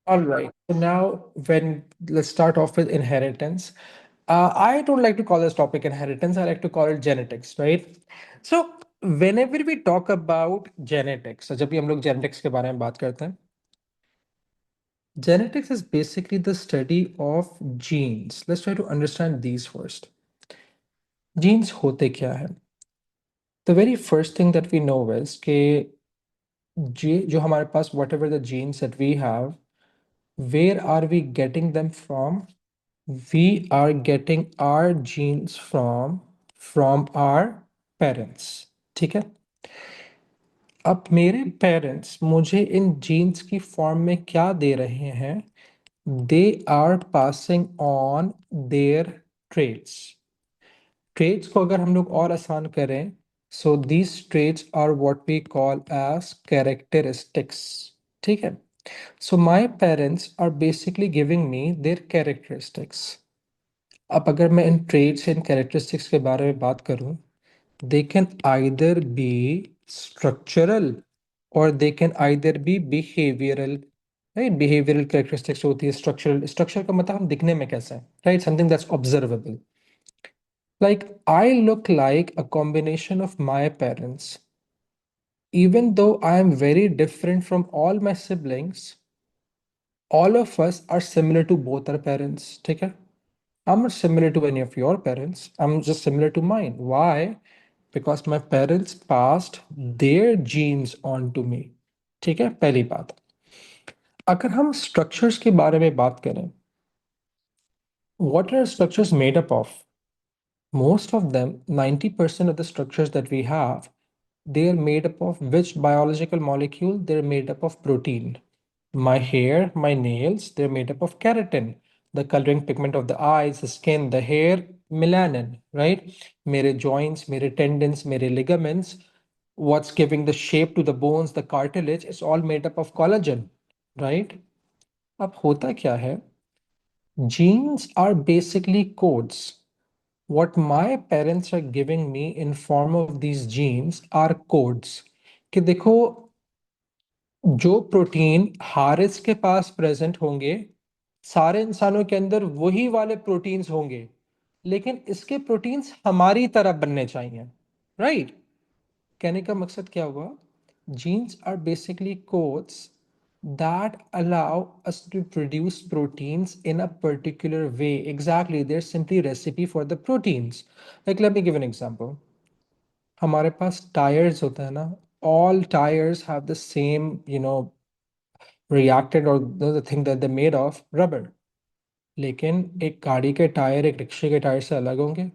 All right. So now, when let's start off with inheritance. I don't like to call this topic inheritance. I like to call it genetics, right? So whenever we talk about genetics, so जब भी हम लोग genetics के बारे में बात करते हैं, genetics is basically the study of genes. Let's try to understand these first. Genes होते क्या है? The very first thing that we know is कि जो हमारे पास whatever the genes that we have, where are we getting them from? We are getting our genes from our parents. ठीक है? अब मेरे पेरेंट्स मुझे इन जीन्स की फॉर्म में क्या दे रहे हैं? They are passing on their traits. Traits को अगर हम लोग और आसान करें, so these traits are what we call as characteristics. ठीक है? So my parents are basically giving me their characteristics. अब अगर मैं इन ट्रेड्स इन कैरेक्टरिस्टिक्स के बारे में बात करूं, they can either be structural और they can either be behavioural. Right? Behavioural characteristics होती है। स्ट्रक्चरल, स्ट्रक्चर का मतलब हम दिखने में कैसे हैं, right? Something that's observable. Like I look like a combination of my parents, even though I am very different from all my siblings, all of us are similar to both our parents. ठीक है? I'm not similar to any of your parents. I'm just similar to mine. Why? Because my parents passed their genes on to me. ठीक है? पहली बात। अगर हम structures के बारे में बात करें, what are structures made up of? Most of them, 90% of the structures that we have, they are made up of which biological molecule? They're made up of protein. My hair, my nails, they're made up of keratin. The coloring pigment of the eyes, the skin, the hair, melanin, right? Mere joints, mere tendons, mere ligaments, what's giving the shape to the bones, the cartilage, is all made up of collagen, right? अब होता क्या है? Genes are basically codes. What my parents are giving me in form of these genes are codes. कि देखो, जो protein Haris के पास present होंगे, सारे इंसानों के अंदर वही वाले प्रोटीन्स होंगे, लेकिन इसके प्रोटीन्स हमारी तरह बनने चाहिए। राइट? कहने का मकसद क्या हुआ? Genes are basically codes that allow us to produce proteins in a particular way. Exactly, they're simply recipe for the proteins. Like, let me give an example. हमारे पास टायर्स होता है ना, all tires have the same, reacted or the thing that they're made of, rubber. लेकिन एक गाड़ी के tyre एक रिक्शे के टायर से अलग होंगे,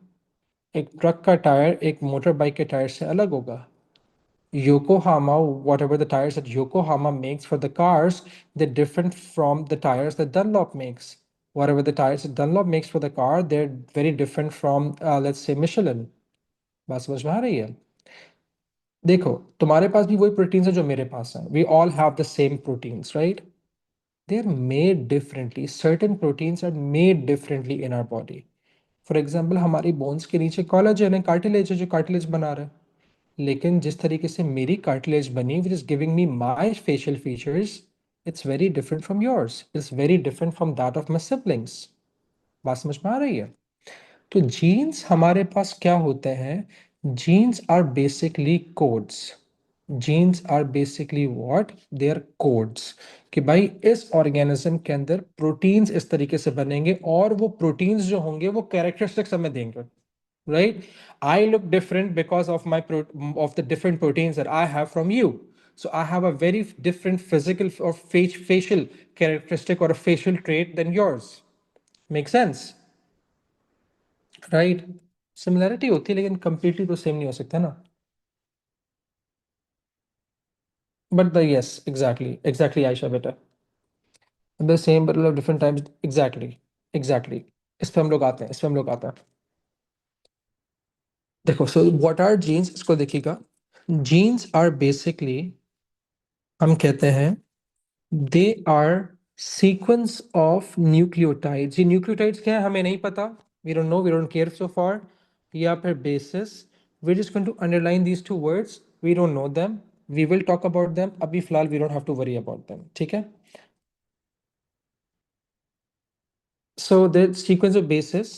एक ट्रक का टायर एक मोटर बाइक के टायर से अलग होगा। Yokohama, whatever the tires that Yokohama makes for the cars, they're different from the tires that Dunlop makes. Whatever the tires that Dunlop makes for the car, they're very different from, let's say, Michelin. बात समझ में आ रही है? देखो, तुम्हारे पास भी वही proteins है जो मेरे पास है। We all have the same proteins, right? They are made differently. Certain proteins are made differently in our body. For example, हमारी बोन्स के नीचे कोलाजन है, कार्टिलेज है जो कार्टिलेज बना रहा है। लेकिन जिस तरीके से मेरी कार्टिलेज बनी, which is giving me my facial features, it's very different from yours, it's very different from that of my siblings. बात समझ में आ रही है? तो जीन्स हमारे पास क्या होते हैं? Genes are basically codes. Genes are basically what? They are codes. कि भाई इस ऑर्गेनिज्म के अंदर प्रोटीन्स इस तरीके से बनेंगे और वो प्रोटीन्स जो होंगे वो कैरेक्टरिस्टिक्स हमें देंगे। Right? I look different because of of the different proteins that I have from you. So I have a very different physical or facial characteristic or a facial trait than yours. Make sense? Right? Similarity होती है लेकिन completely तो same नहीं हो सकता ना। But the yes, exactly Aisha बेटा। The same but of different times, exactly। इस पे हम लोग आते हैं, इस पे हम लोग आते हैं। देखो, so what are genes? इसको देखिएगा। Genes are basically, हम कहते हैं, they are sequence of nucleotides। ये nucleotides क्या है हमें नहीं पता, we don't know, we don't care so far। या फिर basis, we're just going to underline these two words, we don't know them, we will talk about them, अभी फिलहाल we don't have to worry about them। ठीक है? So the sequence of bases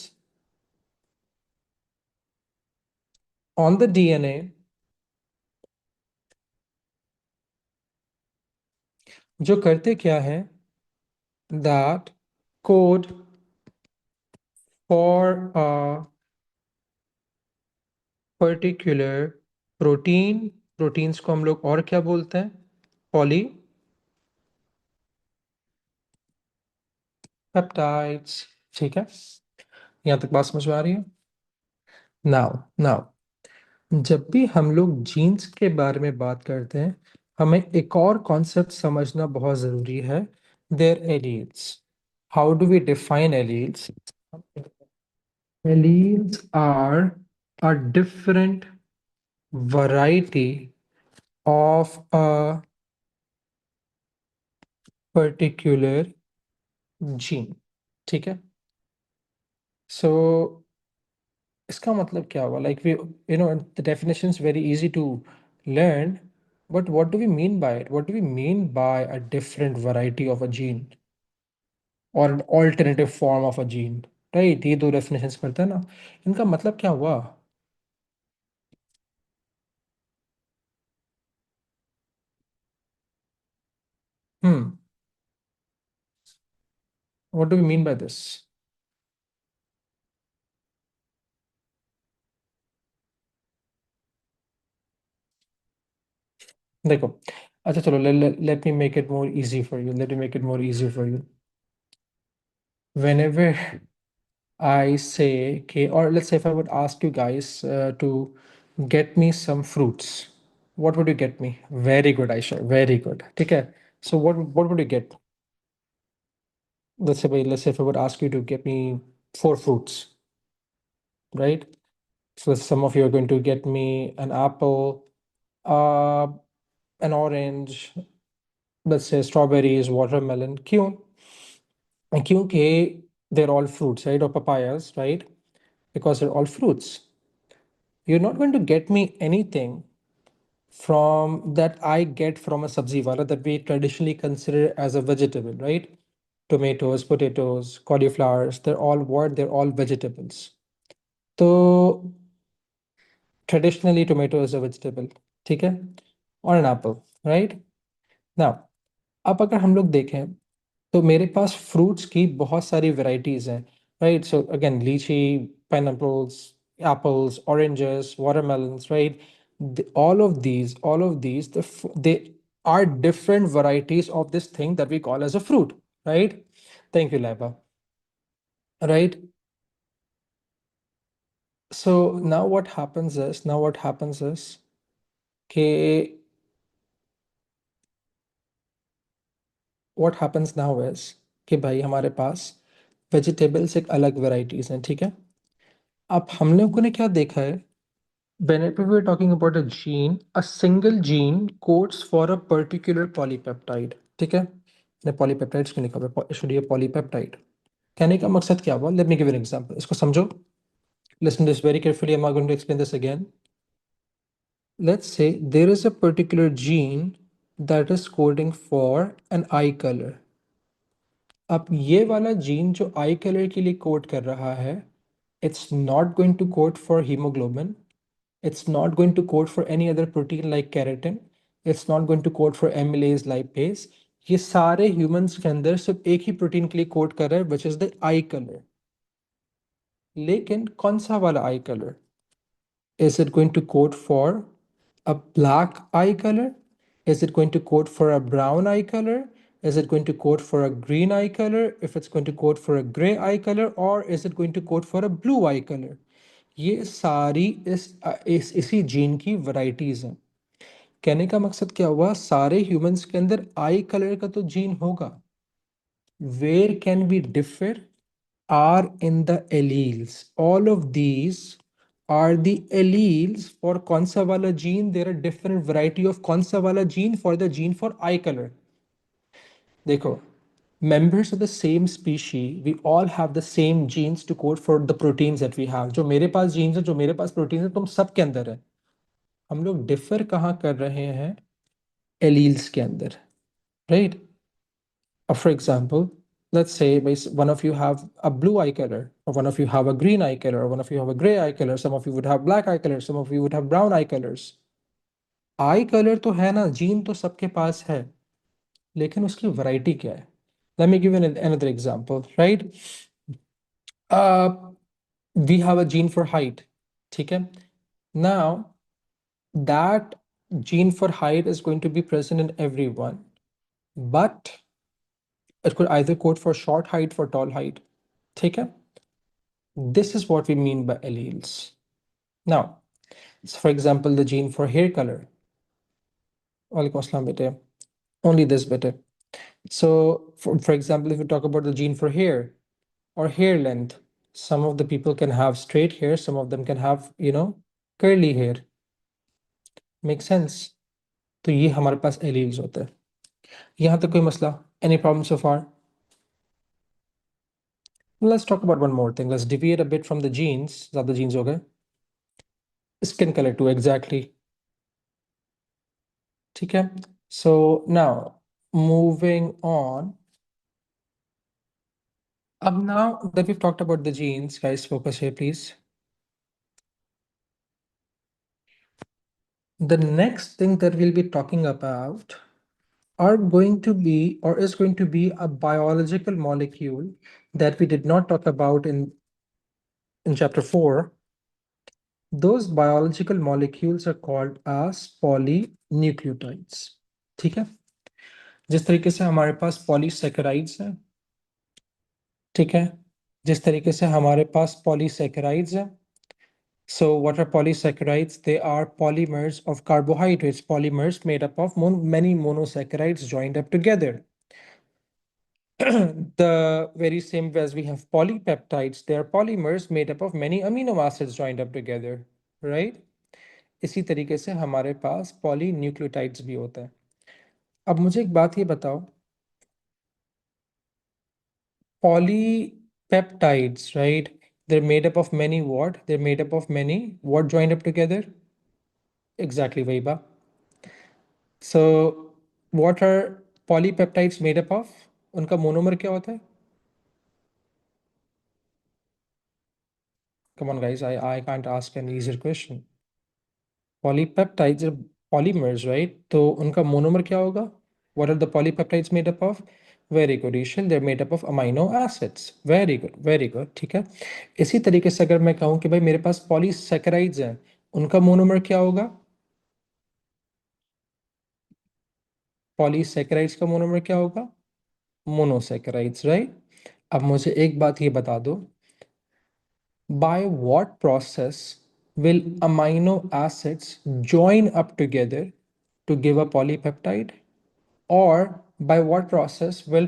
on the DNA जो करते क्या है, that code for a particular protein, proteins को हम लोग और क्या बोलते हैं, पॉली पेप्टाइड्स। ठीक है, यहां तक बात समझ में आ रही है? नाउ नाउ जब भी हम लोग जीन्स के बारे में बात करते हैं, हमें एक और कॉन्सेप्ट समझना बहुत जरूरी है, their alleles. How do we define alleles? Alleles are a different variety of a particular gene। ठीक है, सो इसका मतलब क्या हुआ, like we the definition is very easy to learn, but what do we mean by it, what do we mean by a different variety of a gene or an alternative form of a gene, right? ये दो definitions करते हैं ना, इनका मतलब क्या हुआ? Hmm, what do we mean by this? देखो, अच्छा चलो, let me make it more easy for you, let me make it more easy for you. Whenever I say, okay, or let's say if I would ask you guys to get me some fruits, what would you get me? Very good, Aisha. Very good. Okay. So what would you get? Let's say if I would ask you to get me four fruits, right? So some of you are going to get me an apple, uh, an orange, let's say strawberries, watermelon. क्यों? क्योंकि they're all fruits, right? Or papayas, right? Because they're all fruits. You're not going to get me anything from that I get from a sabzi wala that we traditionally consider as a vegetable, right? Tomatoes, potatoes, cauliflowers, they're all what? They're all vegetables. So traditionally, tomato is a vegetable, ठीक है? Or an apple, right? Now, अब अगर हम लोग देखें तो मेरे पास fruits की बहुत सारी वेराइटीज हैं, राइट? सो अगेन, लीची, pineapples, apples, oranges, watermelons, right? All of these they are different varieties of this thing that we call as a fruit, right? Thank you, Laiba. Right, so now what happens is कि what happens now is कि भाई हमारे पास vegetables एक अलग varieties हैं, ठीक है? अब हम लोगों ने क्या देखा है, whenever we're talking about a gene, a single gene codes for a particular polypeptide, ठीक है? मैंने पॉलीपेप्टाइड्स क्यों लिखा है, इसलिए पॉलीपेप्टाइड कहने का मकसद क्या हुआ? Let me give an example, इसको समझो, listen to this very carefully, I'm going to explain this again. Let's say there is a particular gene that is coding for an eye color. अब ये वाला जीन जो आई colour के लिए code कर रहा है, it's not going to code for hemoglobin, it's not going to code for any other protein like keratin, it's not going to code for amylase, lipase। ये सारे ह्यूमंस के अंदर सिर्फ एक ही प्रोटीन के लिए कोड कर रहा है, which is the I colour. लेकिन कौन सा वाला आई colour? Is it going to code for a black eye color? Is it going to code for a brown eye color? Is it going to code for a green eye color? If it's going to code for a gray eye color, or is it going to code for a blue eye color? ये सारी इसी gene की varieties हैं। कहने का मकसद क्या हुआ, सारे ह्यूमंस के अंदर आई कलर का तो जीन होगा, where can we differ are in the alleles. All of these are the alleles for कौन सा वाला gene. There are different variety of कौन सा वाला gene for the gene for eye color. देखो, members of the same species, we all have the same genes to code for the proteins that we have. जो मेरे पास genes है, जो मेरे पास proteins है, तुम सब के अंदर है। हम लोग differ कहाँ कर रहे हैं? Alleles के अंदर, right? For example, let's say one of you have a blue eye color, or one of you have a green eye color, or one of you have a gray eye color, some of you would have black eye color, some of you would have brown eye colors. I colour तो है ना, gene तो सबके पास है, लेकिन उसकी variety क्या है? Let me give you another example, right? uh we have a gene for height, ठीक है? Now that gene for height is going to be present in everyone, but it could either code for short height, for tall height, ठीक है? This is what we mean by alleles. Now, so for example, the gene for hair color. Walaikum assalam, bete. Only this, bete. So, for example, if we talk about the gene for hair or hair length, some of the people can have straight hair, some of them can have, curly hair. Make sense? तो ये हमारे पास alleles होते हैं. यहाँ तक कोई मसला? Any problem so far? Let's talk about one more thing. Let's deviate a bit from the genes. ज़्यादा genes हो गए. Skin color too, exactly. ठीक है? So now, moving on. Now that we've talked about the genes, guys, focus here, please. The next thing that we'll be talking about are going to be, or is going to be, a biological molecule that we did not talk about in chapter 4. Those biological molecules are called as polynucleotides. ठीक है? जिस तरीके से हमारे पास polysaccharides हैं, ठीक है? जिस तरीके से हमारे पास पॉलीसैकेराइड्स हैं. So what are polysaccharides? They are polymers of carbohydrates, polymers made up of many monosaccharides joined up together. The very same way as we have polypeptides, they are polymers made up of many amino acids joined up together, right? इसी तरीके से हमारे पास polynucleotides भी होता है. अब मुझे एक बात ये बताओ, polypeptides, right? They're made up of many what? They're made up of many what joined up together? Exactly, Vaiba. So what are polypeptides made up of? उनका मोनोमर क्या होता है? Come on, guys, I can't ask an easier question. Polypeptides are polymers, right? तो उनका monomer क्या होगा? What are the polypeptides made up of? Very good, Ishan. They're made up of amino acids. Very good, very good. ठीक है. इसी तरीके से अगर मैं कहूँ कि भाई मेरे पास polysaccharides हैं, उनका मोनोमर क्या होगा? Polysaccharides का मोनोमर क्या होगा? Monosaccharides, right? अब मुझे एक बात ये बता दो, by what process will amino acids join up together to give a polypeptide? Or by what process will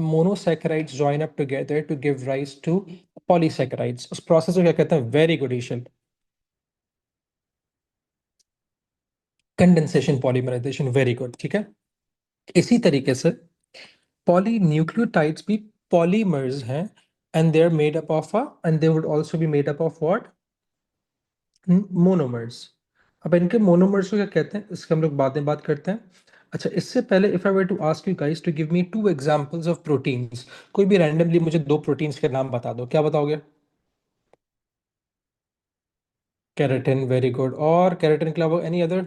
monosaccharides join up together to give rise to polysaccharides? उस process को क्या कहते हैं? Very good, Ishal. Condensation polymerization. Very good. ठीक है? इसी तरीके से polynucleotides भी polymers हैं, and they're made up of and they would also be made up of what? Monomers. अब इनके मोनोमर्स को क्या कहते हैं, इसके हम लोग बाद में बात करते हैं. अच्छा, इससे पहले if I were to ask you guys to give me two examples of proteins, कोई भी रैंडमली मुझे दो प्रोटीन्स के नाम बता दो, क्या बताओगे? Keratin, very good. और केराटिन के अलावा any other?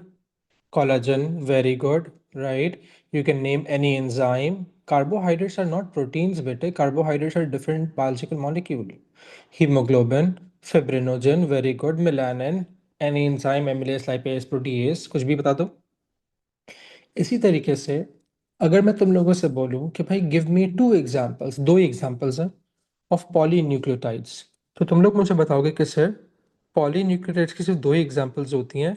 Collagen, very good, right. You can name any enzyme. Carbohydrates are not proteins बेटे, carbohydrates are different biological molecule. Haemoglobin, fibrinogen, very good. Melanin, any enzyme, amylase, lipase, protease, कुछ भी बता दो. इसी तरीके से अगर मैं तुम लोगों से बोलूं कि भाई गिव मी टू एग्जांपल्स, दो एग्जांपल्स हैं ऑफ पॉलीन्यूक्लियोटाइड्स, तो तुम लोग मुझे बताओगे कि सर पॉलीन्यूक्लियोटाइड्स की सिर्फ दो ही एग्जांपल्स होती हैं.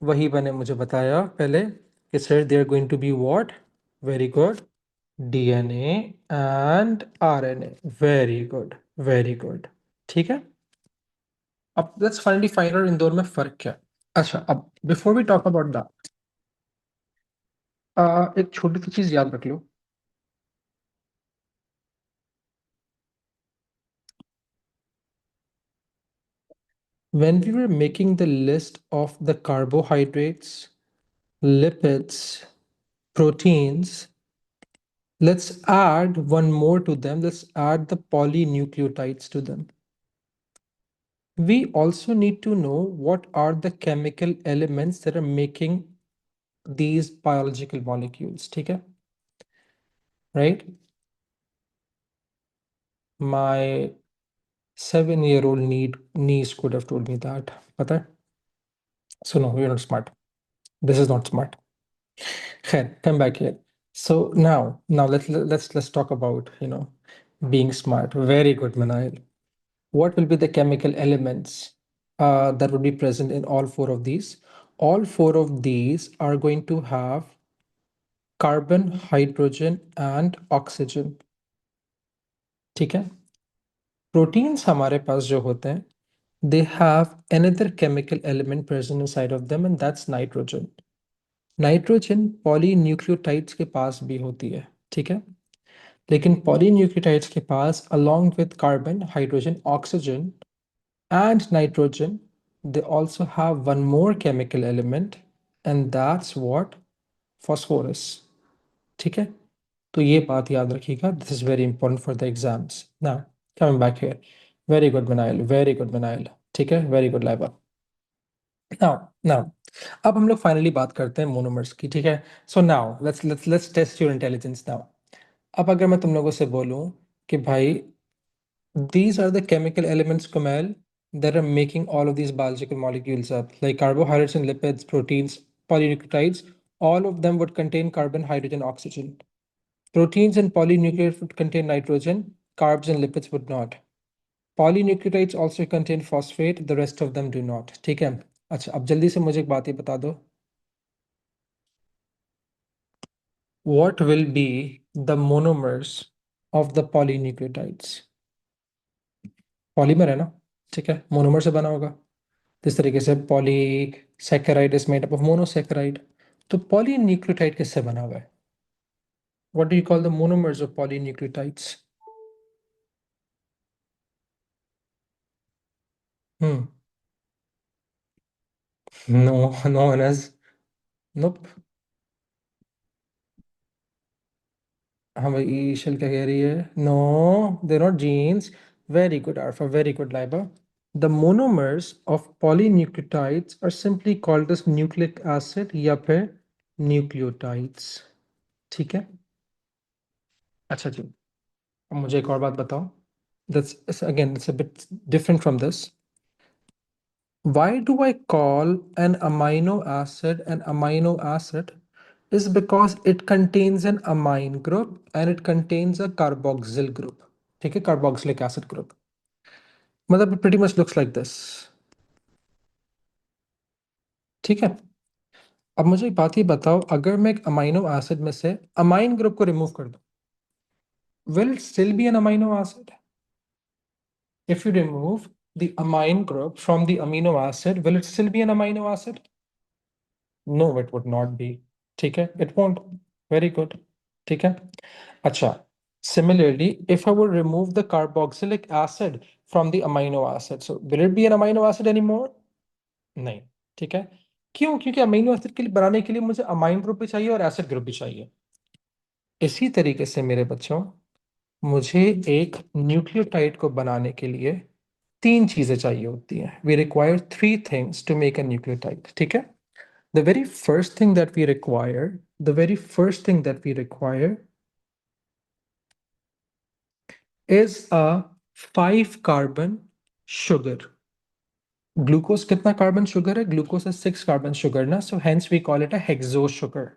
वही मैंने मुझे बताया पहले कि sir they are going to be what? Very good. DNA and RNA. Very good, very good. ठीक है. अब लेट्स फाइनली फाइंड आउट इन दोनों में फर्क क्या है. अच्छा, अब before we talk about that, एक छोटी सी चीज याद रख लो. When we were making the list of the carbohydrates, lipids, proteins, Let's add one more to them. Let's add the polynucleotides to them. We also need to know what are the chemical elements that are making these biological molecules. Okay, right? My 7-year-old niece could have told me that. Pata hai? So no, you're not smart. This is not smart. Khair, come back here. So now let's talk about being smart. Very good, Manal. What will be the chemical elements that would be present in all four of these? All four of these are going to have carbon, hydrogen, and oxygen. ठीक है? Proteins हमारे पास जो होते हैं, they have another chemical element present inside of them, and that's nitrogen. Nitrogen polynucleotides के पास भी होती है, ठीक है? लेकिन पॉलीन्यूक्लियोटाइड्स के पास along with carbon, hydrogen, oxygen, and nitrogen, they also have one more chemical element, and that's what? Phosphorus. ठीक है? तो ये बात याद रखिएगा. This is very important for the exams. Now, coming back here. Very good, Manail. Very good, Manail. ठीक है? Very good, Laiba. Now, अब हम लोग फाइनली बात करते हैं मोनोमर्स की, ठीक है? So now let's test your intelligence now. अब अगर मैं तुम लोगों से बोलूं कि भाई these are the chemical elements, Kumail, that are making all of these biological molecules up, like carbohydrates and lipids, proteins, polynucleotides. All of them would contain carbon, hydrogen, oxygen. Proteins and polynucleotides would contain nitrogen, carbs and lipids would not. Polynucleotides also contain phosphate, the rest of them do not. ठीक है? अच्छा, अब जल्दी से मुझे एक बात ये बता दो. What will be the monomers of the polynucleotides? Polymer है ना, ठीक है, मोनोमर से बना होगा. जिस तरीके से polysaccharide is made up of monosaccharide, तो पॉलीन्यूक्लियोटाइड किससे बना हुआ है? What do you call the monomers of polynucleotides? Hmm. No, no एनएस. नोप. हाँ भाई, ईशल क्या कह रही है? No, they not genes. Very good Arfa, very good Laiba. The monomers of polynucleotides are simply called as nucleic acid या फिर न्यूक्लियोटाइड्स. ठीक है? अच्छा जी, अब मुझे एक और बात बताओ. That's again, it's a bit different from this. Why do I call an amino acid an amino acid? Is because it contains an amine group and it contains a carboxyl group. ठीक है, carboxylic acid group. मतलब it pretty much looks like this. ठीक है. अब मुझे एक बात ही बताओ, अगर मैं एक अमाइनो एसिड में से अमाइन ग्रुप को रिमूव कर दूं, will it still be an amino acid? If you remove the amine group from the amino acid, will it still be an amino acid? No, it would not be. ठीक है, it won't. Very good. ठीक है. अच्छा, similarly, if I would remove the carboxylic acid from the amino acid, so will it be an amino acid anymore? नहीं. ठीक है. क्यों? क्योंकि अमीनो एसिड के लिए बनाने के लिए मुझे अमाइन ग्रुप भी चाहिए और एसिड ग्रुप भी चाहिए. इसी तरीके से मेरे बच्चों, मुझे एक न्यूक्लियोटाइड को बनाने के लिए तीन चीजें चाहिए होती हैं. We require three things to make a nucleotide. ठीक है. The very first thing that we require, the very first thing that we require is a 5 carbon sugar. Glucose कितना कार्बन शुगर है? ग्लूकोज है 6 कार्बन शुगर ना, so hence we call it a hexose sugar.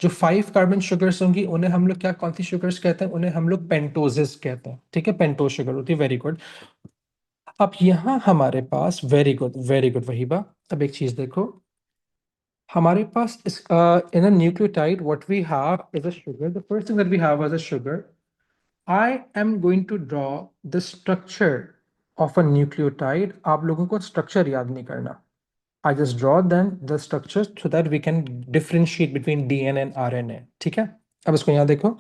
जो 5 carbon sugars होंगी उन्हें हम लोग क्या, कौन सी शुगर्स कहते हैं? उन्हें हम लोग पेंटोजेस कहते हैं. ठीक है, पेंटोज शुगर होती है. Very good. अब यहाँ हमारे पास, very good, very good Wahiba. अब एक चीज देखो, हमारे पास इस in a nucleotide what we have is a sugar. The first thing that we have as a sugar. I am going to draw the structure of a nucleotide. आप लोगों को स्ट्रक्चर याद नहीं करना. I just draw then the structures so that we can differentiate between DNA and RNA. ठीक है. अब इसको यहाँ देखो,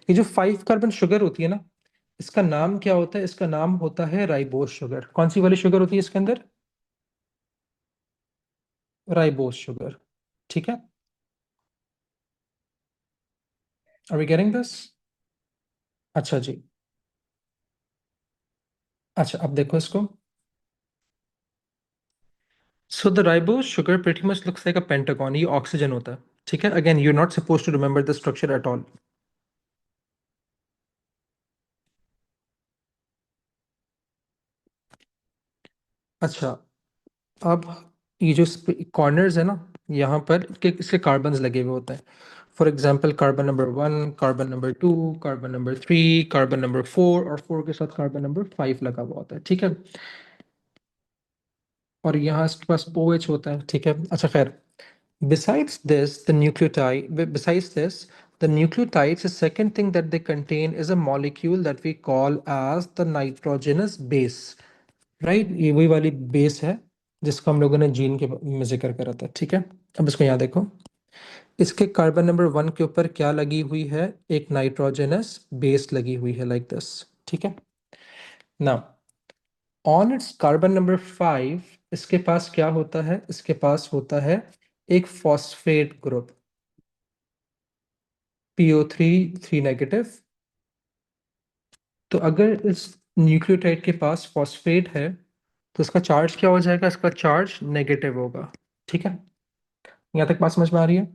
ये जो 5 कार्बन शुगर होती है ना, इसका नाम क्या होता है? इसका नाम होता है राइबोस शुगर. कौन सी वाली शुगर होती है इसके अंदर? Ribose sugar. ठीक है. Are we getting this? अच्छा जी। अच्छा, अब देखो इसको। So the ribose sugar pretty much looks like a pentagon, ये ऑक्सीजन होता है। ठीक है, again you are not suppose to remember the structure at all. अच्छा, अब ये जो कॉर्नर्स है ना, यहाँ पर इसके कार्बन्स लगे हुए होते हैं। For example carbon number 1, carbon number 2, carbon number 3, carbon number 4, और 4 के साथ कार्बन नंबर 5 लगा हुआ होता है। ठीक है, और यहाँ इसके पास OH होता है। ठीक है, अच्छा खैर, besides this the nucleotide besides this the nucleotides, the second thing that they contain is a molecule that we call as the nitrogenous base, right? ये वही वाली बेस है जिसको हम लोगों ने जीन के में जिक्र करा था। ठीक है, अब इसको यहाँ देखो। इसके कार्बन नंबर 1 के ऊपर क्या लगी हुई है? एक नाइट्रोजनस बेस लगी हुई है, लाइक दिस। ठीक है, now on it's carbon number 5 इसके पास क्या होता है? इसके पास होता है एक फॉस्फेट ग्रुप, PO3 3 नेगेटिव। तो अगर इस न्यूक्लियोटाइड के पास फॉस्फेट है तो इसका चार्ज क्या हो जाएगा? इसका चार्ज नेगेटिव होगा। ठीक है, यहाँ तक बात समझ में आ रही है?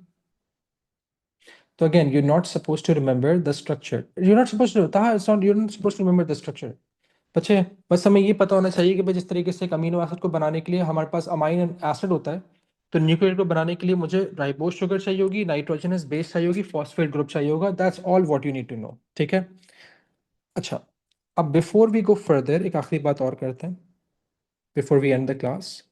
तो again you not suppose to remember the structure, you not suppose to, it's not, you not suppose to remember the structure. बच्चे, बस हमें ये पता होना चाहिए कि भाई जिस तरीके से एक अमीनो एसिड को बनाने के लिए हमारे पास अमाइन एसिड होता है, तो न्यूक्लियोटाइड को बनाने के लिए मुझे राइबोज शुगर चाहिए होगी, नाइट्रोजनस बेस चाहिए होगी, फॉस्फेट ग्रुप चाहिए होगा। That's all what you need to know. ठीक है, अच्छा, अब बिफोर वी गो फर्दर एक आखिरी बात और करते हैं before we end the class.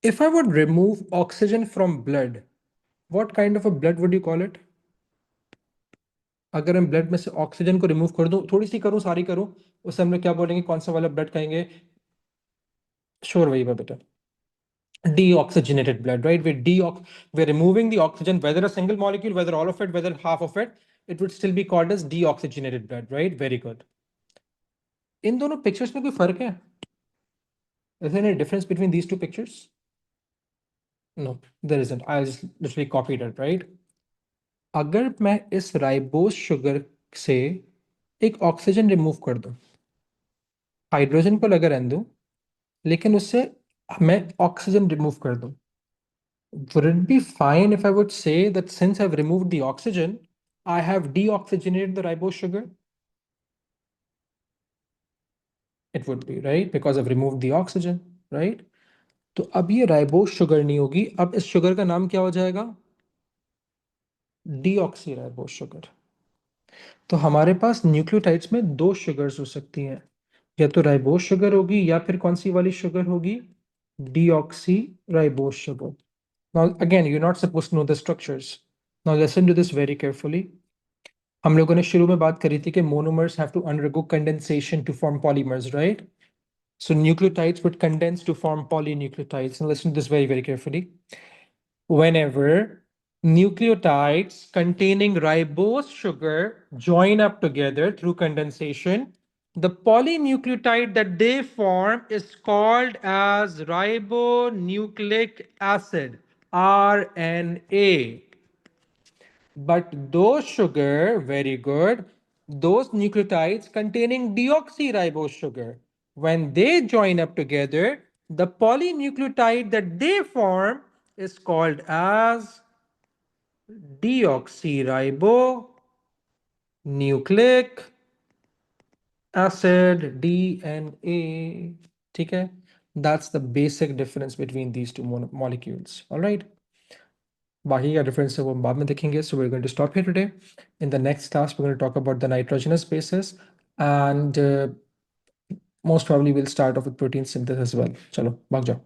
If I would remove oxygen from blood, what kind of a blood would you call it? अगर मैं ब्लड में से ऑक्सीजन को रिमूव कर दूं, थोड़ी सी करूं, सारी करूं, उसे हम लोग क्या बोलेंगे? कौन सा वाला ब्लड कहेंगे? श्योर वही बेटा, deoxygenated blood, right? We're removing the oxygen, whether a single molecule, whether all of it, whether half of it, it would still be called as deoxygenated blood, right? Very good. इन दोनों pictures में कोई फर्क है? Is there any difference between these two pictures? No, there isn't. I just literally copied it, right? अगर मैं इस ribose sugar से एक ऑक्सीजन रिमूव कर दूं, हाइड्रोजन को लगा रहने दूं, लेकिन उससे मैं ऑक्सीजन रिमूव कर दूं, would it be fine if I would say that since I've removed the oxygen, I have deoxygenated the ribose sugar? It would be, right? Because I've removed the oxygen, right? तो अब ये ribose sugar नहीं होगी, अब इस sugar का नाम क्या हो जाएगा? Deoxy ribose sugar. तो हमारे पास न्यूक्लियोटाइड्स में दो शुगर्स हो सकती हैं, या तो राइबोस शुगर होगी या फिर कौन सी वाली शुगर होगी? Deoxy ribose sugar. Now again, you're not supposed to know the structures. Now listen to this very carefully. हम लोगों ने शुरू में बात करी थी कि monomers have to undergo condensation to form polymers, right? So nucleotides would condense to form polynucleotides. Now listen to this very, very carefully. Whenever nucleotides containing ribose sugar join up together through condensation, the polynucleotide that they form is called as ribonucleic acid, RNA. But those sugar, very good, those nucleotides containing deoxyribose sugar, when they join up together, the polynucleotide that they form is called as deoxyribonucleic acid, DNA. ठीक है? That's the basic difference between these two molecules. All right. बाकी का difference है वो हम बाद में देखेंगे. So we're going to stop here today. In the next class, we're going to talk about the nitrogenous bases, and most probably we'll start off with protein synthesis as well. चलो भाग जाओ.